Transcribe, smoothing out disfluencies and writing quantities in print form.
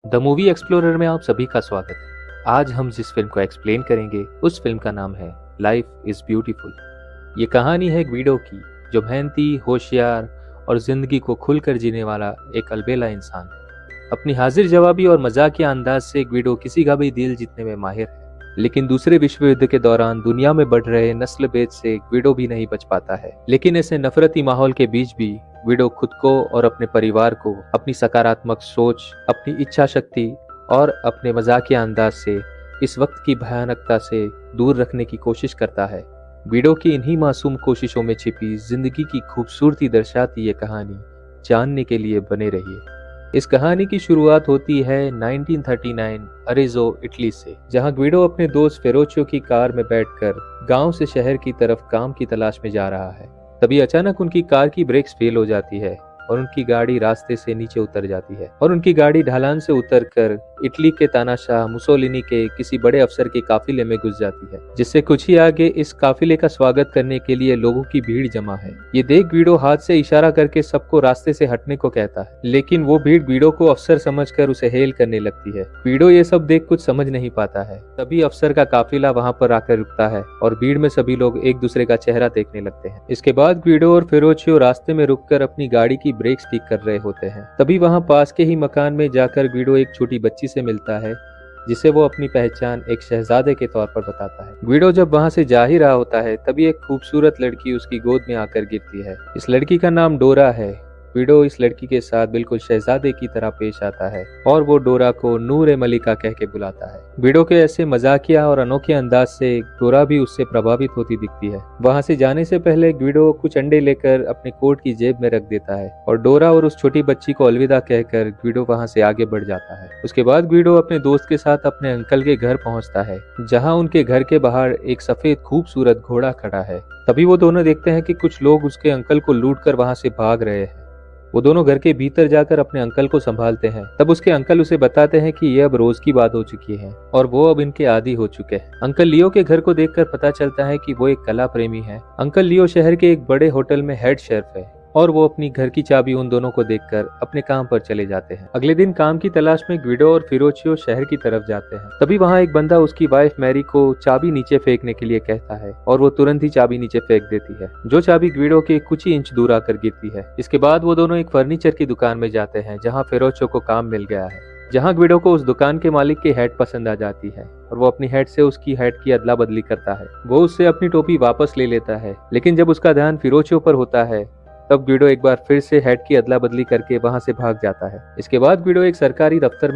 The movie explorer में आप सभी का स्वागत है। आज हम जिस फिल्म को एक्सप्लेन करेंगे उस फिल्म का नाम है लाइफ इज ब्यूटीफुल। ये कहानी है ग्विडो की, जो मेहनती, होशियार और जिंदगी को खुलकर जीने वाला एक अलबेला इंसान है। अपनी हाजिर जवाबी और मजाकिया अंदाज से ग्विडो किसी का भी दिल जीतने में माहिर है। लेकिन दूसरे विश्व युद्ध के दौरान दुनिया में बढ़ रहे नस्ल भेद से ग्विडो भी नहीं बच पाता है। लेकिन ऐसे नफरती माहौल के बीच भी ग्विडो खुद को और अपने परिवार को अपनी सकारात्मक सोच, अपनी इच्छा शक्ति और अपने मजाकिया अंदाज से इस वक्त की भयानकता से दूर रखने की कोशिश करता है। ग्विडो की इन्हीं मासूम कोशिशों में छिपी जिंदगी की खूबसूरती दर्शाती ये कहानी जानने के लिए बने रहिए। इस कहानी की शुरुआत होती है 1939 अरेजो, इटली से, जहां ग्विडो अपने दोस्त फेरोचियो की कार में बैठकर गांव से शहर की तरफ काम की तलाश में जा रहा है। तभी अचानक उनकी कार की ब्रेक्स फेल हो जाती है और उनकी गाड़ी रास्ते से नीचे उतर जाती है और उनकी गाड़ी ढलान से उतरकर इटली के तानाशाह मुसोलिनी के किसी बड़े अफसर के काफिले में घुस जाती है, जिससे कुछ ही आगे इस काफिले का स्वागत करने के लिए लोगों की भीड़ जमा है। ये देख ग्विडो हाथ से इशारा करके सबको रास्ते से हटने को कहता है, लेकिन वो भीड़ ग्विडो को अफसर समझकर उसे हेल करने लगती है। ग्विडो ये सब देख कुछ समझ नहीं पाता है। तभी अफसर का काफिला वहां पर आकर रुकता है और भीड़ में सभी लोग एक दूसरे का चेहरा देखने लगते हैं। इसके बाद ग्विडो और फेरोचियो रास्ते में रुककर अपनी गाड़ी की ब्रेक्स ठीक कर रहे होते हैं। तभी वहां पास के ही मकान में जाकर ग्विडो एक छोटी बच्ची से मिलता है, जिसे वो अपनी पहचान एक शहजादे के तौर पर बताता है। ग्विडो जब वहां से जा ही रहा होता है, तभी एक खूबसूरत लड़की उसकी गोद में आकर गिरती है। इस लड़की का नाम डोरा है। ग्विडो इस लड़की के साथ बिल्कुल शहजादे की तरह पेश आता है और वो डोरा को नूर मलिका कह के बुलाता है। ग्विडो के ऐसे मजाकिया और अनोखे अंदाज से डोरा भी उससे प्रभावित होती दिखती है। वहां से जाने से पहले ग्विडो कुछ अंडे लेकर अपने कोट की जेब में रख देता है और डोरा और उस छोटी बच्ची को अलविदा कहकर ग्विडो वहां से आगे बढ़ जाता है। उसके बाद ग्विडो अपने दोस्त के साथ अपने अंकल के घर पहुंचता है, जहाँ उनके घर के बाहर एक सफेद खूबसूरत घोड़ा खड़ा है। तभी वो दोनों देखते हैं कि कुछ लोग उसके अंकल को लूटकर वहां से भाग रहे हैं। वो दोनों घर के भीतर जाकर अपने अंकल को संभालते हैं। तब उसके अंकल उसे बताते हैं कि ये अब रोज की बात हो चुकी है और वो अब इनके आदी हो चुके हैं। अंकल लियो के घर को देखकर पता चलता है कि वो एक कला प्रेमी है। अंकल लियो शहर के एक बड़े होटल में हेड शेफ है और वो अपनी घर की चाबी उन दोनों को देकर अपने काम पर चले जाते हैं। अगले दिन काम की तलाश में ग्विडो और फेरोचियो शहर की तरफ जाते हैं। तभी वहाँ एक बंदा उसकी वाइफ मैरी को चाबी नीचे फेंकने के लिए कहता है और वो तुरंत ही चाबी नीचे फेंक देती है, जो चाबी ग्विडो के कुछ ही इंच दूर आकर गिरती है। इसके बाद वो दोनों एक फर्नीचर की दुकान में जाते हैं, जहाँ फेरोचियो को काम मिल गया है, जहाँ ग्विडो को उस दुकान के मालिक की हैट पसंद आ जाती है और वो अपनी हैट से उसकी हैट की अदला बदली करता है। वो उससे अपनी टोपी वापस ले लेता है, लेकिन जब उसका ध्यान फेरोचियो पर होता है, तब ग्विडो एक बार फिर से हैट की अदला बदली करके वहां से भाग जाता है। इसके बाद ग्विडो एक सरकारी दफ्तर में